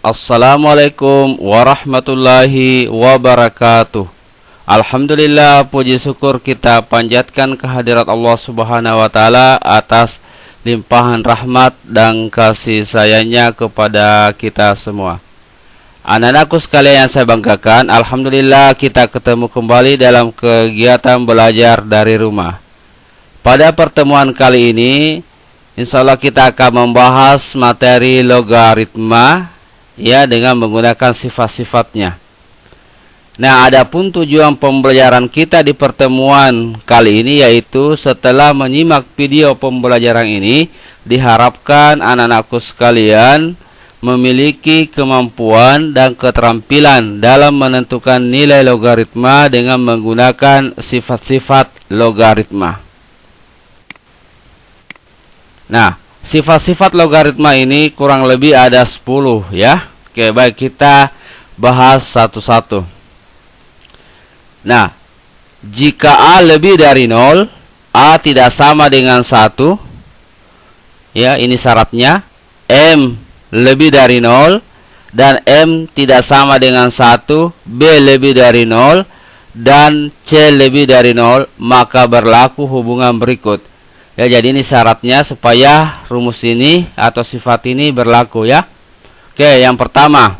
Assalamualaikum warahmatullahi wabarakatuh. Alhamdulillah, puji syukur kita panjatkan kehadirat Allah Subhanahu wa taala atas limpahan rahmat dan kasih sayangnya kepada kita semua. Anak-anakku sekalian yang saya banggakan, alhamdulillah kita ketemu kembali dalam kegiatan belajar dari rumah. Pada pertemuan kali ini, insyaallah kita akan membahas materi logaritma ya, dengan menggunakan sifat-sifatnya. Nah, adapun tujuan pembelajaran kita di pertemuan kali ini yaitu setelah menyimak video pembelajaran ini, diharapkan anak-anakku sekalian memiliki kemampuan dan keterampilan dalam menentukan nilai logaritma dengan menggunakan sifat-sifat logaritma. Nah, sifat-sifat logaritma ini kurang lebih ada 10 ya. Oke, baik, kita bahas satu-satu. Nah, jika A lebih dari 0, A tidak sama dengan 1. Ya, ini syaratnya. M lebih dari 0 dan M tidak sama dengan 1, B lebih dari 0 dan C lebih dari 0, maka berlaku hubungan berikut. Ya, jadi ini syaratnya supaya rumus ini atau sifat ini berlaku ya. Oke, yang pertama,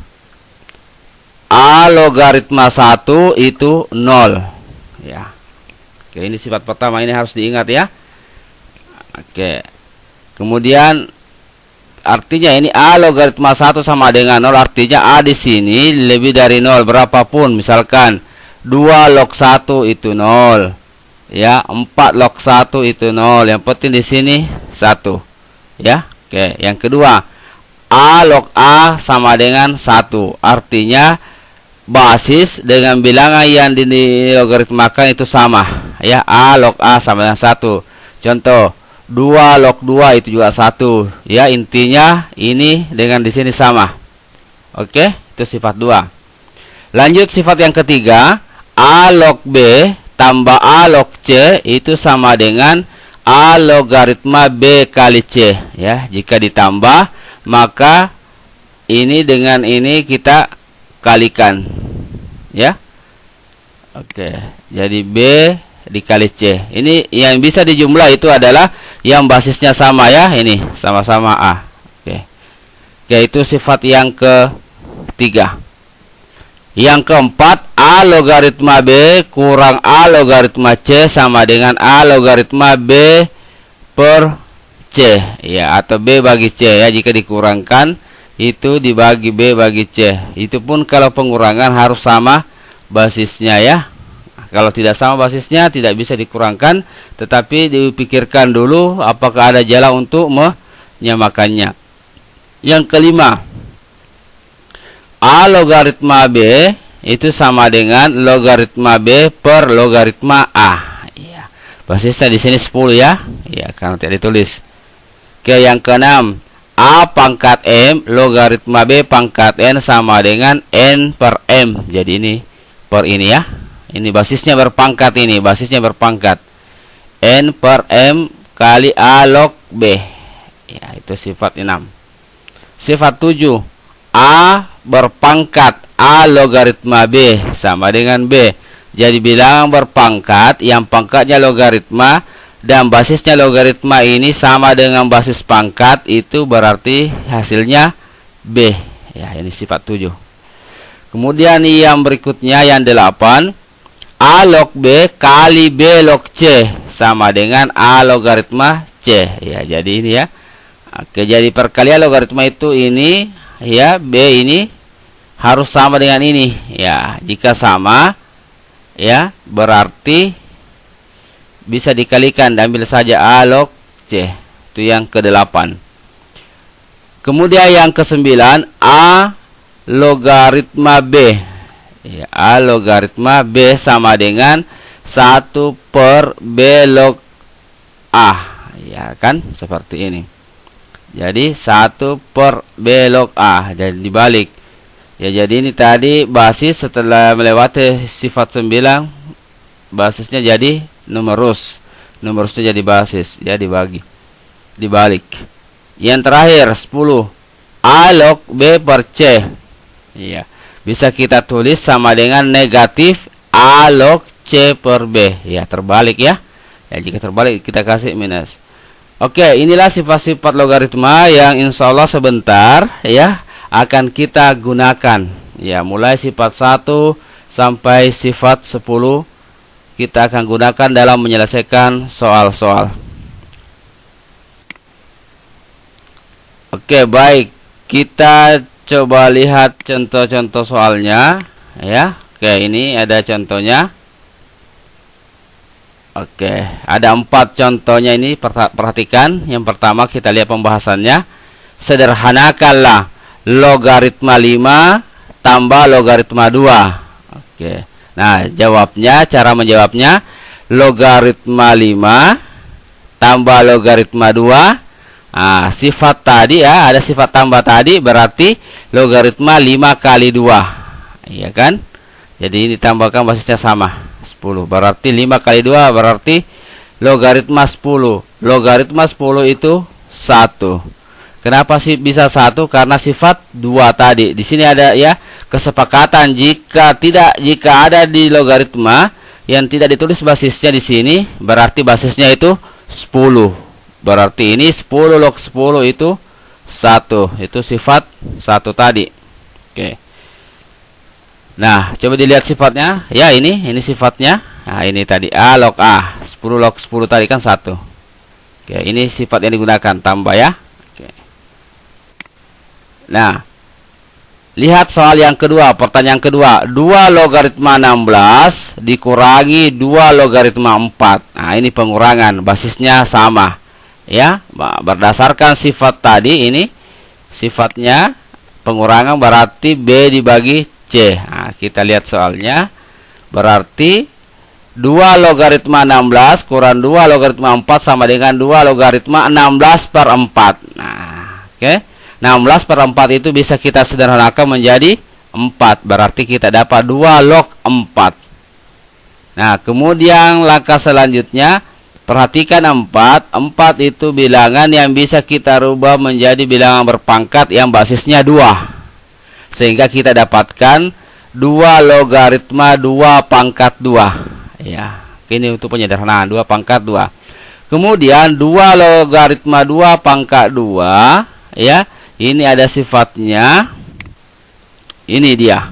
A logaritma 1 itu 0 ya. Oke, ini sifat pertama, ini harus diingat ya. Oke. Kemudian artinya ini A logaritma 1 sama dengan 0, artinya A di sini lebih dari 0 berapapun. Misalkan 2 log 1 itu 0. Ya, 4 log 1 itu 0. Yang penting di sini 1. Ya. Oke, yang kedua, A log A sama dengan 1. Artinya basis dengan bilangan yang dilogaritmakan itu sama. Ya, A log A sama dengan 1. Contoh, 2 log 2 itu juga 1. Ya, intinya ini dengan di sini sama. Oke, itu sifat 2. Lanjut sifat yang ketiga, A log B tambah A log C itu sama dengan A logaritma B kali C ya. Jika ditambah, maka ini dengan ini kita kalikan ya. Oke, jadi B dikali C. Ini yang bisa dijumlah itu adalah yang basisnya sama ya, ini sama-sama A. Oke. Oke, itu sifat yang ketiga. Yang keempat, A logaritma B kurang A logaritma C sama dengan A logaritma B per C ya, atau B bagi C ya. Jika dikurangkan itu dibagi B bagi C. Itu pun kalau pengurangan harus sama basisnya ya. Kalau tidak sama basisnya tidak bisa dikurangkan, tetapi dipikirkan dulu apakah ada jalan untuk menyamakannya. Yang kelima, A logaritma B itu sama dengan logaritma B per logaritma A. Ya. Basisnya di sini 10 ya. Ya, karena tidak ditulis. Oke, yang keenam, A pangkat M logaritma B pangkat N sama dengan N per M. Jadi ini per ini ya. Ini basisnya berpangkat, ini basisnya berpangkat. N per M kali A log B. Ya, itu sifat 6. Sifat 7, A berpangkat A logaritma B sama dengan B. Jadi bilangan berpangkat yang pangkatnya logaritma dan basisnya logaritma ini sama dengan basis pangkat, itu berarti hasilnya B. Ya, ini sifat 7. Kemudian yang berikutnya yang 8, A log B kali B log C sama dengan A logaritma C. Ya, jadi ini ya. Oke, jadi perkalian logaritma itu ini ya, B ini harus sama dengan ini ya. Jika sama ya, berarti bisa dikalikan dan ambil saja A log C. Itu yang ke-8. Kemudian yang ke-9, A logaritma B ya, A logaritma B sama dengan 1 per B log A ya kan, seperti ini. Jadi 1 per B log A. Jadi dibalik. Ya, jadi ini tadi basis setelah melewati sifat 9, basisnya jadi numerus. Numerusnya jadi basis. Ya, dibagi. Dibalik. Yang terakhir 10. A log B per C. Iya. Bisa kita tulis sama dengan negatif A log C per B. Ya, terbalik ya. Ya, jika terbalik kita kasih minus. Oke, inilah sifat-sifat logaritma yang insya Allah sebentar ya akan kita gunakan. Ya, mulai sifat 1 sampai sifat 10 kita akan gunakan dalam menyelesaikan soal-soal. Oke, baik. Kita coba lihat contoh-contoh soalnya ya. Oke, ini ada contohnya. Oke, ada 4 contohnya ini, perhatikan. Yang pertama kita lihat pembahasannya. Sederhanakanlah logaritma 5 tambah logaritma 2. Oke. Nah, jawabnya, cara menjawabnya, logaritma 5 tambah logaritma 2. Nah, sifat tadi ya, ada sifat tambah tadi, berarti logaritma 5 kali 2. Iya kan? Jadi ini ditambahkan basisnya sama, 10. Berarti 5 kali 2 berarti logaritma 10. Logaritma 10 itu 1. Kenapa sih bisa 1? Karena sifat 2 tadi. Di sini ada ya kesepakatan jika ada di logaritma yang tidak ditulis basisnya di sini, berarti basisnya itu 10. Berarti ini 10 log 10 itu 1. Itu sifat 1 tadi. Oke. Nah, coba dilihat sifatnya. Ya, ini sifatnya. Nah, ini tadi A log A. 10 log 10 tadi kan 1. Oke, ini sifat yang digunakan, tambah ya. Oke. Nah, lihat soal yang kedua, pertanyaan kedua. 2 logaritma 16 dikurangi 2 logaritma 4. Nah, ini pengurangan, basisnya sama. Ya, berdasarkan sifat tadi ini sifatnya pengurangan berarti B dibagi C. Nah, kita lihat soalnya. Berarti 2 logaritma 16 kurang 2 logaritma 4 sama dengan 2 logaritma 16 per 4. Nah, oke. 16 per 4 itu bisa kita sederhanakan menjadi 4. Berarti kita dapat 2 log 4. Nah, kemudian langkah selanjutnya, perhatikan 4. 4 itu bilangan yang bisa kita rubah menjadi bilangan berpangkat yang basisnya 2. Sehingga kita dapatkan 2 logaritma 2 pangkat 2. Ya, ini untuk penyederhanaan 2 pangkat 2. Kemudian 2 logaritma 2 pangkat 2. Ya, ini ada sifatnya. Ini dia.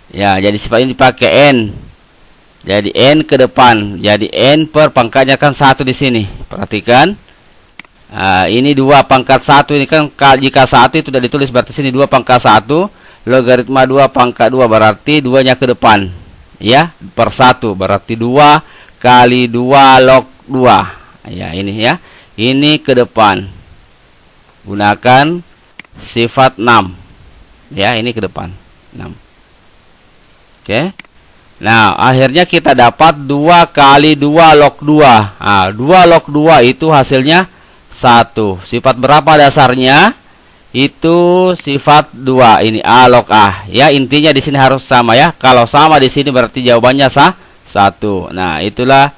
Ya, jadi sifat ini dipakai N. Jadi N ke depan. Jadi N per pangkatnya kan 1 di sini. Perhatikan. Ini 2 pangkat 1. Ini kan jika 1 itu sudah ditulis berarti sini 2 pangkat 1. Logaritma 2 pangkat 2 berarti 2-nya ke depan. Ya, per 1. Berarti 2 kali 2 log 2. Ya, ini ya. Ini ke depan. Gunakan sifat 6. Ya, ini ke depan. 6. Oke. Nah, akhirnya kita dapat 2 kali 2 log 2. Nah, 2 log 2 itu hasilnya 1. Sifat berapa dasarnya? Itu sifat 2. Ini A log A. Ya, intinya di sini harus sama ya. Kalau sama di sini berarti jawabannya 1. Nah, itulah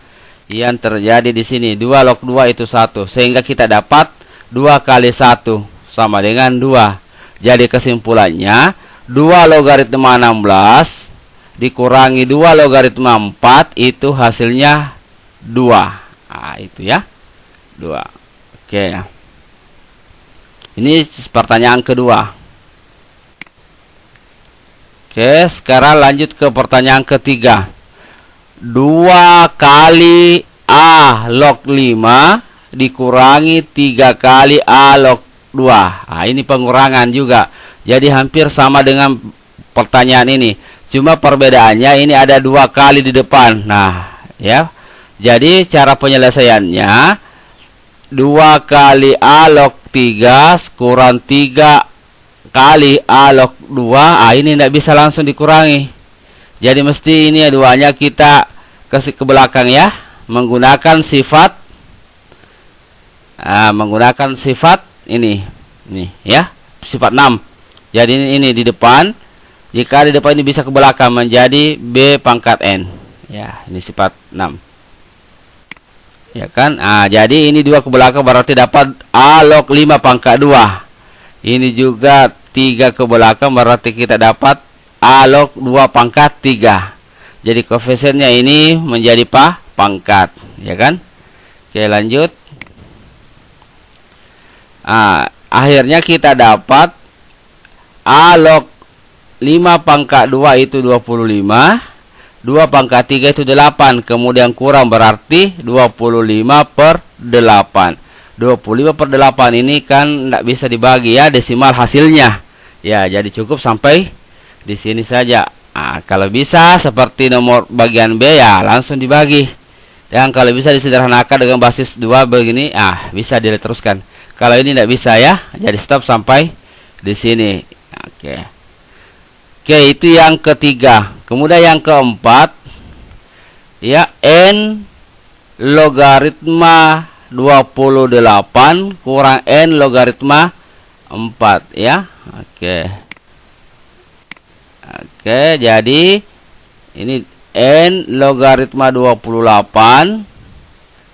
yang terjadi di sini. 2 log 2 itu 1. Sehingga kita dapat 2 kali 1 sama dengan 2. Jadi kesimpulannya 2 logaritma 16 dikurangi 2 logaritma 4 itu hasilnya 2. Nah, itu ya. 2. Oke ya. Ini pertanyaan kedua. Oke, sekarang lanjut ke pertanyaan ketiga. 2 kali A log 5 dikurangi 3 kali A log 2. Nah, ini pengurangan juga. Jadi hampir sama dengan pertanyaan ini. Cuma perbedaannya ini ada 2 kali di depan. Nah, ya. Jadi cara penyelesaiannya 2 kali A log 3 kurang 3 kali A log 2. Ini tidak bisa langsung dikurangi. Jadi mesti ini duanya kita kasih ke belakang ya. Menggunakan sifat ini ya. Sifat 6. Jadi ini di depan. Jika di depan ini bisa ke belakang menjadi B pangkat N. Ya, ini sifat 6. Ya kan? Jadi ini 2 ke belakang berarti dapat A log 5 pangkat 2. Ini juga 3 ke belakang, berarti kita dapat A log 2 pangkat 3. Jadi koefisiennya ini menjadi pangkat, ya kan? Oke, lanjut. Akhirnya kita dapat A log 5 pangkat 2 itu 25, 2 pangkat 3 itu 8, kemudian kurang berarti 25 per 8. 25 per 8 ini kan tidak bisa dibagi ya, desimal hasilnya. Ya, jadi cukup sampai di sini saja. Kalau bisa seperti nomor bagian B ya langsung dibagi. Dan kalau bisa disederhanakan dengan basis 2 begini, bisa diteruskan. Kalau ini tidak bisa ya, jadi stop sampai di sini. Oke, itu yang ketiga. Kemudian yang keempat, ya, N logaritma 28 kurang N logaritma 4 ya. Oke, jadi ini N logaritma 28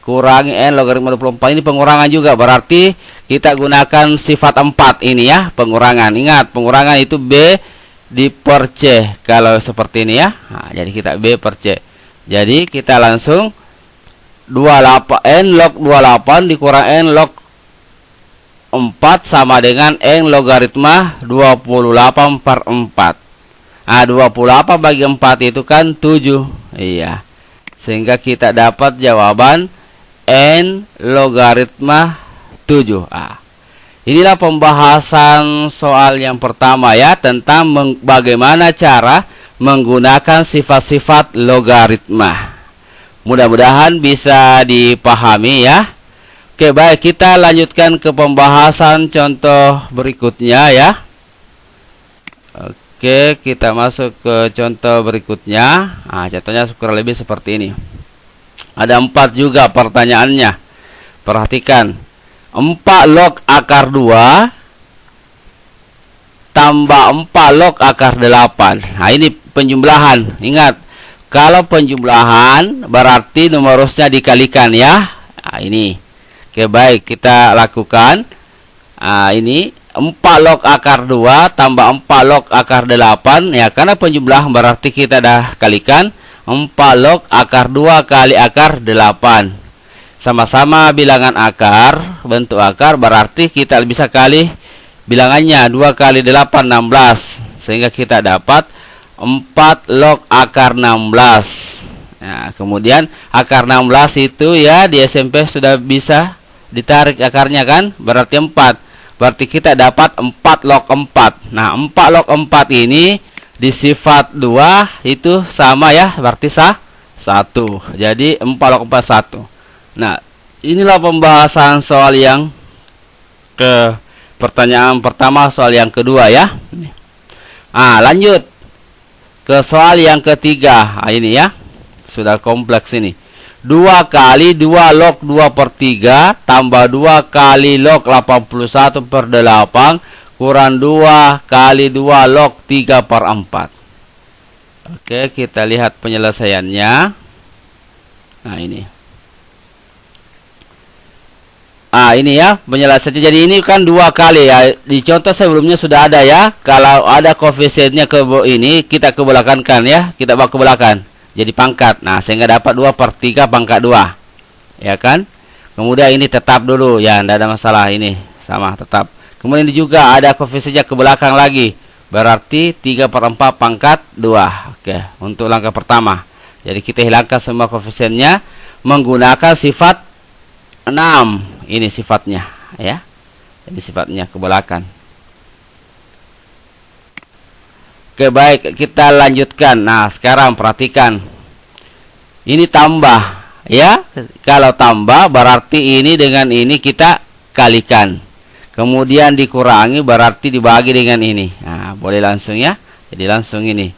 kurangi N logaritma 24. Ini pengurangan juga, berarti kita gunakan sifat 4 ini ya, pengurangan. Ingat, pengurangan itu B di per C kalau seperti ini ya. Jadi kita B per C. Jadi kita langsung 28 N log 28 dikurang N log 4 sama dengan N logaritma 28 per 4. 28 bagi 4 itu kan 7. Iya. Sehingga kita dapat jawaban N logaritma 7. Inilah pembahasan soal yang pertama ya, tentang bagaimana cara menggunakan sifat-sifat logaritma. Mudah-mudahan bisa dipahami ya. Oke, baik, kita lanjutkan ke pembahasan contoh berikutnya ya. Oke, kita masuk ke contoh berikutnya. Contohnya kurang lebih seperti ini. Ada 4 juga pertanyaannya. Perhatikan. 4 log akar 2 tambah 4 log akar 8. Ini penjumlahan. Ingat, kalau penjumlahan berarti numerusnya dikalikan ya. Ini. Oke, baik, kita lakukan. Ini 4 log akar 2 tambah 4 log akar 8 ya, karena penjumlahan berarti kita dah kalikan 4 log akar 2 kali akar 8. Sama-sama bilangan akar, bentuk akar, berarti kita bisa kali bilangannya. 2 kali 8 16, sehingga kita dapat 4 log akar 16. Nah, kemudian akar 16 itu ya di SMP sudah bisa ditarik akarnya kan, berarti 4. Berarti kita dapat 4 log 4. Nah, 4 log 4 ini di sifat 2 itu sama ya, berarti 1. Jadi 4 log 4 1. Nah, inilah pembahasan soal yang ke pertanyaan pertama, soal yang kedua ya. Lanjut ke soal yang ketiga. Ini ya, sudah kompleks ini. 2 kali 2 log 2 per 3 tambah 2 kali log 81 per 8 kurang 2 kali 2 log 3 per 4. Oke, kita lihat penyelesaiannya. Nah, ini. Ini ya penyelesaiannya. Jadi ini kan 2 kali ya. Di contoh sebelumnya sudah ada ya. Kalau ada koefisiennya ke ini, kita kebelakangkan ya. Kita bawa ke belakang. Jadi pangkat. Nah, sehingga dapat 2 per 3 pangkat 2. Ya kan? Kemudian ini tetap dulu. Ya, tidak ada masalah. Ini sama, tetap. Kemudian ini juga ada koefisiennya ke belakang lagi. Berarti 3 per 4 pangkat 2. Oke, untuk langkah pertama. Jadi kita hilangkan semua koefisiennya menggunakan sifat 6. Ini sifatnya. Ya. Jadi sifatnya ke belakang. Oke, baik, kita lanjutkan. Nah, sekarang perhatikan. Ini tambah, ya. Kalau tambah berarti ini dengan ini kita kalikan. Kemudian dikurangi berarti dibagi dengan ini. Nah, boleh langsung ya. Jadi langsung ini.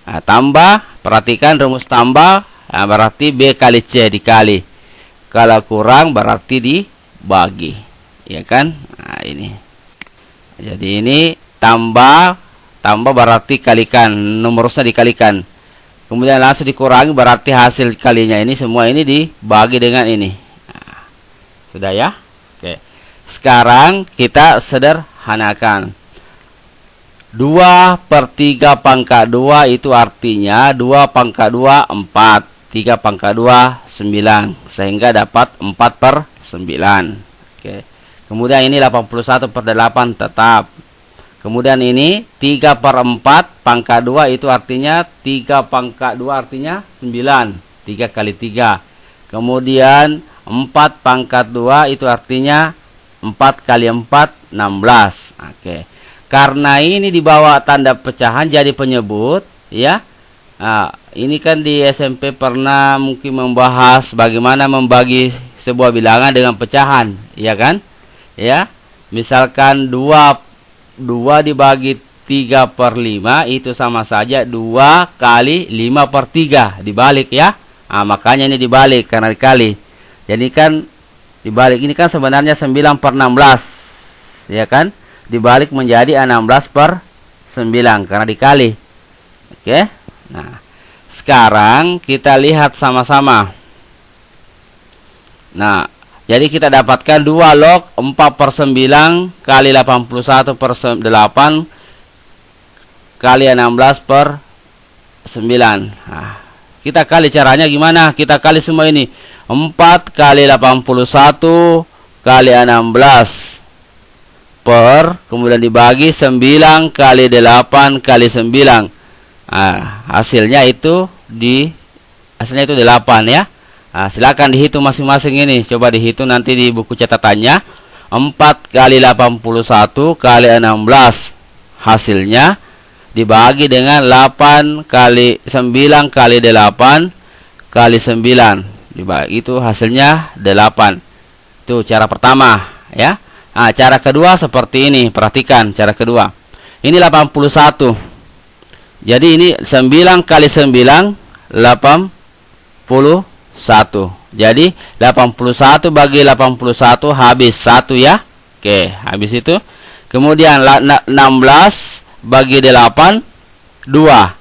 Nah, tambah, perhatikan rumus tambah. Nah, berarti B kali C dikali. Kalau kurang berarti dibagi. Ya kan? Nah, ini. Jadi ini tambah berarti kalikan, numerusnya dikalikan. Kemudian langsung dikurangi berarti hasil kalinya ini semua ini dibagi dengan ini. Nah, sudah ya? Oke. Sekarang kita sederhanakan. 2 per 3 pangkat 2 itu artinya 2 pangkat 2 4, 3 pangkat 2 9, sehingga dapat 4 per 9. Oke. Kemudian ini 81 per 8 tetap. Kemudian ini 3 per 4 pangkat 2 itu artinya 3 pangkat 2 artinya 9, 3 kali 3. Kemudian 4 pangkat 2 itu artinya 4 kali 4 16. Oke. Karena ini dibawa tanda pecahan jadi penyebut, ya. Nah, ini kan di SMP pernah mungkin membahas bagaimana membagi sebuah bilangan dengan pecahan, ya kan? Ya. Misalkan 2 dibagi 3 per 5 itu sama saja 2 kali 5 per 3. Dibalik, ya. Nah, makanya ini dibalik karena dikali. Jadi kan dibalik ini kan sebenarnya 9 per 16, ya kan? Dibalik menjadi 16 per 9 karena dikali. Oke. Nah, sekarang kita lihat sama-sama. Nah, jadi kita dapatkan 2 log 4 per 9 kali 81 per 8 kali 16 per 9. Nah, kita kali caranya gimana? Kita kali semua ini. 4 kali 81 kali 16 per, kemudian dibagi 9 kali 8 kali 9. Nah, hasilnya itu 8, ya. Nah, silakan dihitung masing-masing ini. Coba dihitung nanti di buku catatannya. 4 kali 81 kali 16. Hasilnya dibagi dengan 8 kali 9 kali 8 kali 9. Dibagi itu hasilnya 8. Itu cara pertama, ya. Nah, cara kedua seperti ini. Perhatikan cara kedua. Ini 81. Jadi ini 9 kali 9 81. Jadi 81 bagi 81 habis 1, ya. Oke, habis itu. Kemudian 16 bagi 8 2.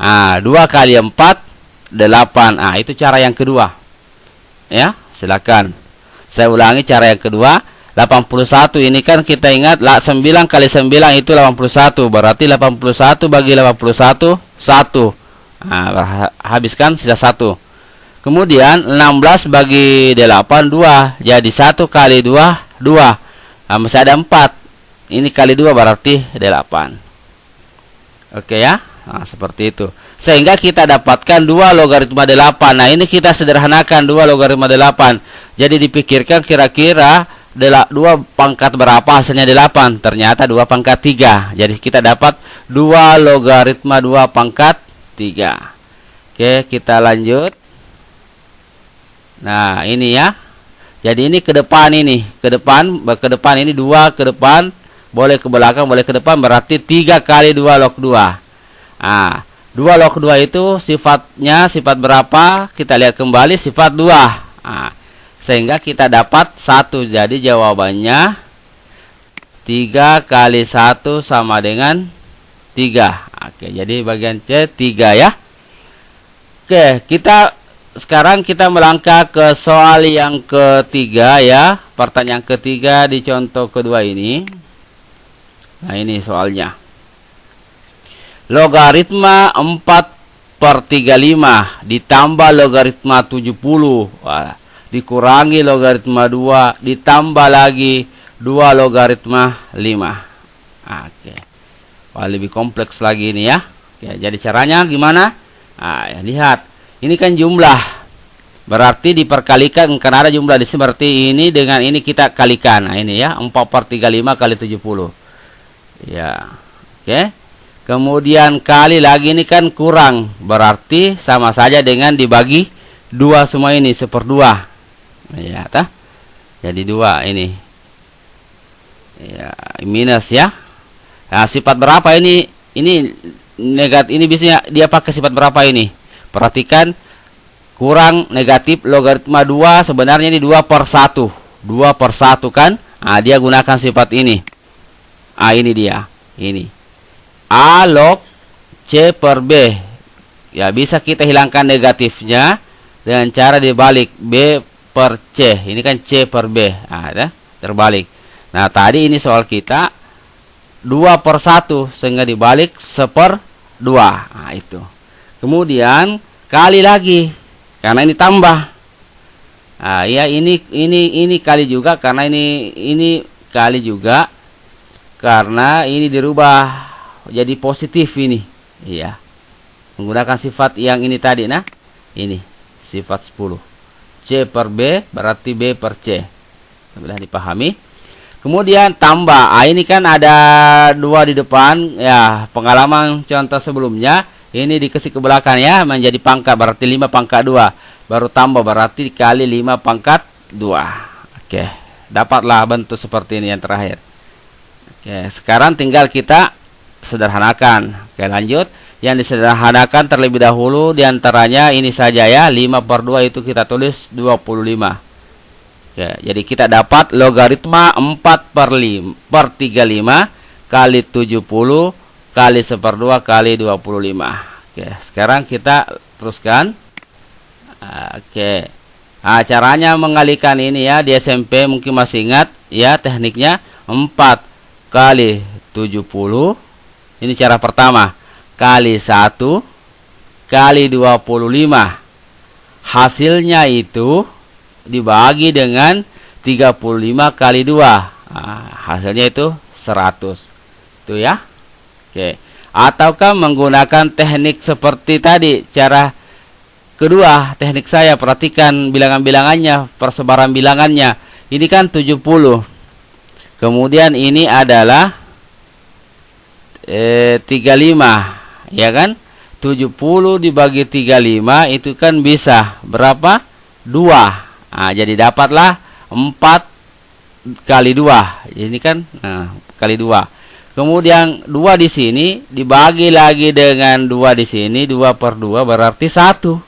Nah, 2 kali 4 8. Nah, itu cara yang kedua. Ya, silakan. Saya ulangi cara yang kedua. 81 ini kan kita ingat 9 kali 9 itu 81. Berarti 81 bagi 81 1. Nah, habiskan sisa 1. Kemudian 16 bagi 8 2. Jadi 1 kali 2 2. Nah, masih ada 4. Ini kali 2 berarti 8. Oke, ya. Nah, seperti itu. Sehingga kita dapatkan 2 logaritma 8. Nah, ini kita sederhanakan 2 logaritma 8. Jadi dipikirkan kira-kira 2 pangkat berapa hasilnya 8. Ternyata 2 pangkat 3. Jadi kita dapat 2 logaritma 2 pangkat 3. Oke, kita lanjut. Nah, ini ya. Jadi ini ke depan ini. Ke depan ini 2 ke depan. Boleh ke belakang, boleh ke depan. Berarti 3 kali 2 log 2. Nah, 2 log 2 itu sifatnya sifat berapa? Kita lihat kembali sifat 2. Nah, sehingga kita dapat 1. Jadi jawabannya 3 kali 1 sama dengan 3. Oke, jadi bagian C 3, ya. Oke, sekarang kita melangkah ke soal yang ketiga, ya. Pertanyaan ketiga di contoh kedua ini. Nah, ini soalnya. Logaritma 4 per 35 ditambah logaritma 70. Wah, dikurangi logaritma 2, ditambah lagi 2 logaritma 5. Oke. Wah, lebih kompleks lagi ini, ya. Oke, jadi caranya gimana? Nah, ya, lihat. Ini kan jumlah. Berarti diperkalikan karena ada jumlah di sini, berarti ini dengan ini kita kalikan. Nah, ini ya, 4 per 35 kali 70. Ya. Oke. Kemudian kali lagi ini kan kurang. Berarti sama saja dengan dibagi 2 semua ini, 1/2. Ya, tah? Jadi 2 ini. Ya, minus, ya. Nah, sifat berapa ini? Ini negatif. Ini biasanya dia pakai sifat berapa ini? Perhatikan, kurang negatif logaritma 2 sebenarnya ini 2 per 1. 2 per 1 kan? Nah, dia gunakan sifat ini. Ah, ini dia. Ini. A log C per B. Ya, bisa kita hilangkan negatifnya dengan cara dibalik B per C. Ini kan C per B. Nah, terbalik. Nah, tadi ini soal kita 2/1 sehingga dibalik 1/2. Nah, itu. Kemudian kali lagi karena ini tambah. Nah, ya ini kali juga karena ini kali juga karena ini dirubah jadi positif ini. Iya. Menggunakan sifat yang ini tadi, nah. Ini sifat 10. C per B berarti B per C. Mudah dipahami. Kemudian tambah. Ini kan ada 2 di depan. Ya, pengalaman contoh sebelumnya. Ini dikasih ke belakang ya. Menjadi pangkat. Berarti 5/2. Baru tambah berarti dikali 5/2. Oke. Dapatlah bentuk seperti ini yang terakhir. Oke. Sekarang tinggal kita sederhanakan. Oke, lanjut. Yang disederhanakan terlebih dahulu diantaranya ini saja ya. 5/2 itu kita tulis 25. Ya, jadi kita dapat logaritma 4/35 kali 70 kali 1/2 kali 25. Oke, sekarang kita teruskan. Oke. Nah, caranya mengalihkan ini ya di SMP mungkin masih ingat ya tekniknya 4 kali 70. Ini cara pertama. Kali 1 kali 25. Hasilnya itu dibagi dengan 35 kali 2. Nah, hasilnya itu 100. Itu ya. Oke. Ataukah menggunakan teknik seperti tadi, cara kedua, teknik saya, perhatikan bilangan-bilangannya, persebaran bilangannya. Ini kan 70. Kemudian ini adalah 35, ya kan? 70 dibagi 35 itu kan bisa berapa? 2. Nah, jadi dapatlah 4 kali 2. Ini kan kali 2. Kemudian 2 di sini dibagi lagi dengan 2 di sini, 2/2 berarti 1.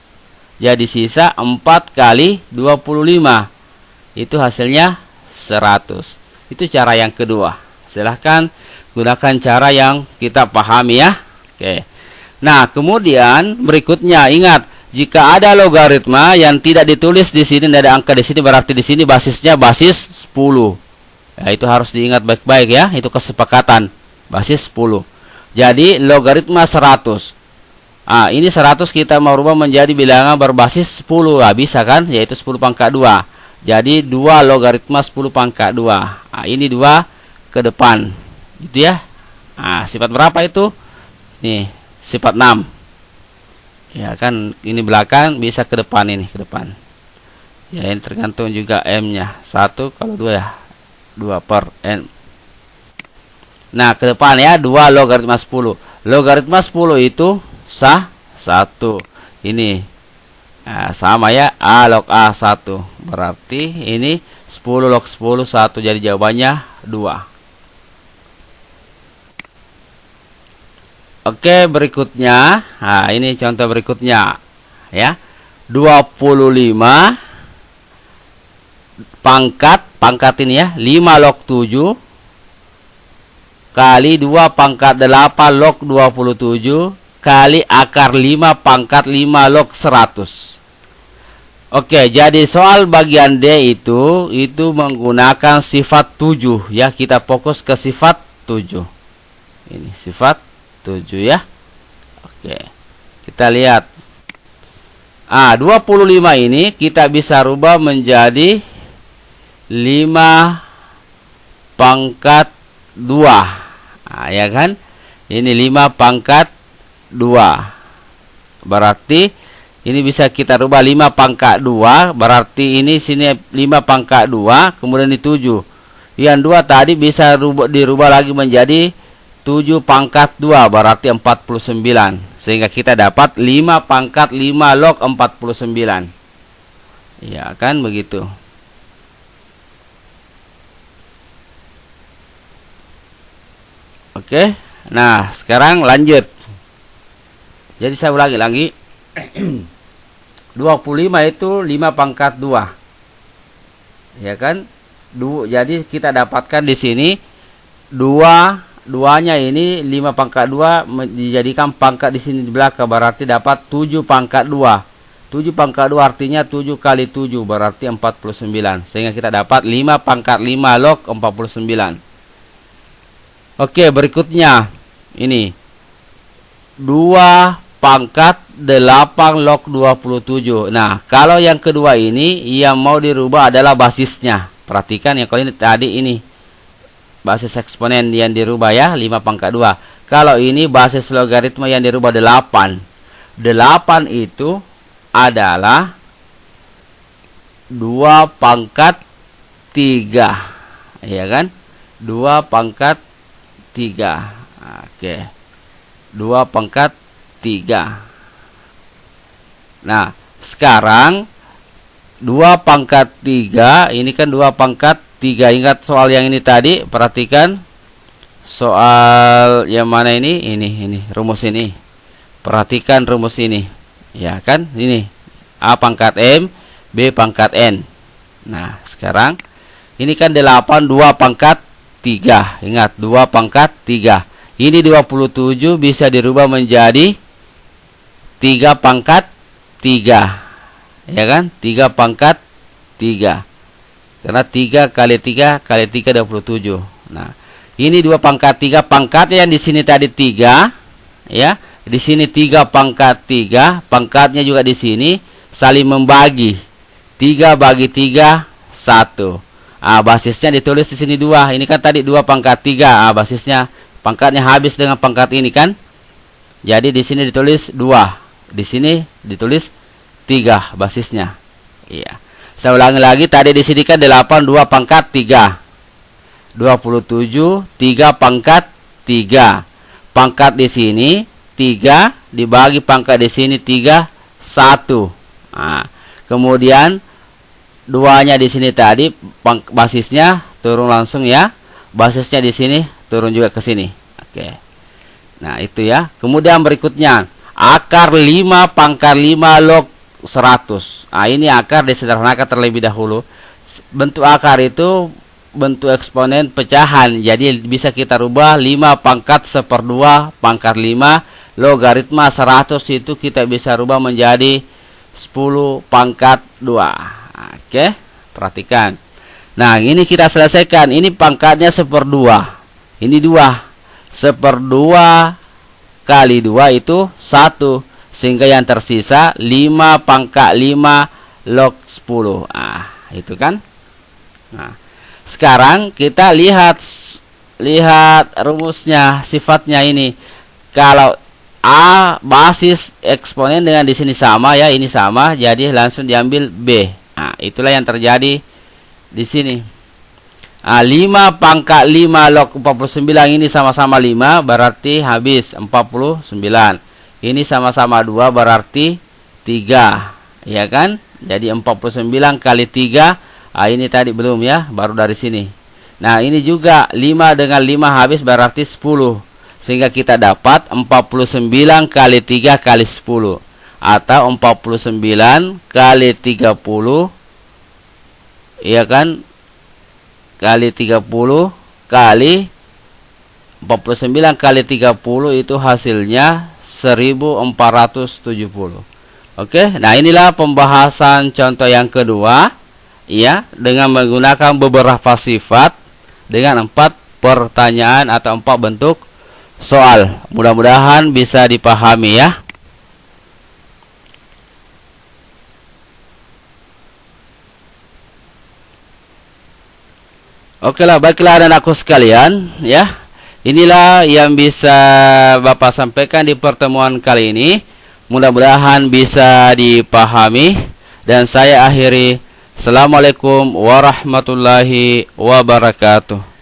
Jadi sisa 4 kali 25. Itu hasilnya 100. Itu cara yang kedua. Silahkan gunakan cara yang kita pahami ya. Oke. Nah, kemudian berikutnya ingat, jika ada logaritma yang tidak ditulis di sini, tidak ada angka di sini, berarti di sini basisnya basis 10. Ya, itu harus diingat baik-baik ya. Itu kesepakatan. Basis 10. Jadi logaritma 100. Ini 100 kita mau rubah menjadi bilangan berbasis 10. Bisa kan? Yaitu 10/2. Jadi 2 logaritma 10/2. Ini 2 ke depan. Gitu ya. Sifat berapa itu? Nih, sifat 6. Ya kan, ini belakang bisa ke depan ini, ke depan. Ya, ini tergantung juga M-nya. 1 kalau 2 ya. 2 per N. Nah, ke depan ya, 2 logaritma 10. Logaritma 10 itu sah 1. Ini sama ya, A log A1. Berarti ini 10 log 10 1. Jadi jawabannya 2. Oke, berikutnya. Nah, ini contoh berikutnya ya. 25 pangkat ini ya, 5 log 7 kali 2/8 log 27 kali akar 5/5 log 100. Oke, jadi soal bagian D itu menggunakan sifat 7 ya. Kita fokus ke sifat 7. Ini sifat 7 ya. Oke. Kita lihat. 25 ini kita bisa rubah menjadi 5/2. Ya kan? Ini 5/2. Berarti ini bisa kita rubah 5/2. Berarti ini sini 5/2. Kemudian ini 7. Yang 2 tadi bisa dirubah lagi menjadi 7/2. Berarti 49. Sehingga kita dapat 5/5 log 49. Ya kan begitu. Oke. Nah, sekarang lanjut. Jadi saya ulangi lagi. 25 itu 5/2. Ya kan? Jadi kita dapatkan di sini 2-nya ini 5/2 dijadikan pangkat di sini di belakang, berarti dapat 7/2. 7/2 artinya 7 kali 7 berarti 49. Sehingga kita dapat 5/5 log 49. Oke, berikutnya ini 2 pangkat 8 log 27. Nah, kalau yang kedua ini yang mau dirubah adalah basisnya. Perhatikan yang kalau ini tadi ini basis eksponen yang dirubah ya, 5 pangkat 2. Kalau ini basis logaritma yang dirubah 8. 8 itu adalah 2 pangkat 3. Ya kan? 2 pangkat 3. Oke. 2 pangkat 3. Nah, sekarang 2 pangkat 3, ini kan 2 pangkat 3. Ingat soal yang ini tadi, perhatikan. Soal yang mana ini? Ini rumus ini. Perhatikan rumus ini. Ya kan? Ini A pangkat M, B pangkat N. Nah, sekarang ini kan 8, 2 pangkat 3. Ingat, 2 pangkat 3. Ini 27 bisa dirubah menjadi 3 pangkat 3. Ya kan? 3 pangkat 3. Karena 3 kali 3 kali 3 27. Nah, ini 2 pangkat 3. Pangkatnya yang di sini tadi 3. Ya. Di sini 3 pangkat 3. Pangkatnya juga di sini saling membagi. 3 bagi 3, 1. Basisnya ditulis di sini 2. Ini kan tadi 2 pangkat 3. Basisnya pangkatnya habis dengan pangkat ini kan. Jadi di sini ditulis 2. Di sini ditulis 3 basisnya. Iya. Saya ulangi lagi, tadi di sini kan 8, 2 pangkat 3. 27, 3 pangkat 3. Pangkat di sini 3 dibagi pangkat di sini 3, 1. Nah, kemudian 2-nya di sini tadi basisnya turun langsung ya. Basisnya di sini turun juga ke sini. Oke. Nah, itu ya. Kemudian berikutnya, akar 5 pangkat 5 log 100. Nah, ini akar disederhanakan terlebih dahulu. Bentuk akar itu bentuk eksponen pecahan. Jadi bisa kita rubah 5 pangkat 1/2 pangkat 5 logaritma 100 itu kita bisa rubah menjadi 10 pangkat 2. Oke, perhatikan. Nah, ini kita selesaikan. Ini pangkatnya 1/2. Ini 2. 1/2 kali 2 itu 1. Sehingga yang tersisa 5 pangkat 5 log 10. Itu kan. Nah, sekarang kita lihat rumusnya, sifatnya ini. Kalau A basis eksponen dengan di sini sama ya, ini sama, jadi langsung diambil B. Nah, itulah yang terjadi di sini. 5 pangkat 5 log 49 ini sama-sama 5, berarti habis 49. Ini sama-sama 2, berarti 3. Ya kan? Jadi 49 kali 3. Ini tadi belum ya, baru dari sini. Nah, ini juga 5 dengan 5 habis berarti 10. Sehingga kita dapat 49 kali 3 kali 10. Atau 49 kali 30. Iya kan? Kali 30 kali 49 kali 30 itu hasilnya 1470. Oke, nah inilah pembahasan contoh yang kedua ya, dengan menggunakan beberapa sifat dengan 4 pertanyaan atau 4 bentuk soal. Mudah-mudahan bisa dipahami ya. Oke lah, baiklah anak-anakku sekalian ya. Inilah yang bisa Bapak sampaikan di pertemuan kali ini. Mudah-mudahan bisa dipahami. Dan saya akhiri. Assalamualaikum warahmatullahi wabarakatuh.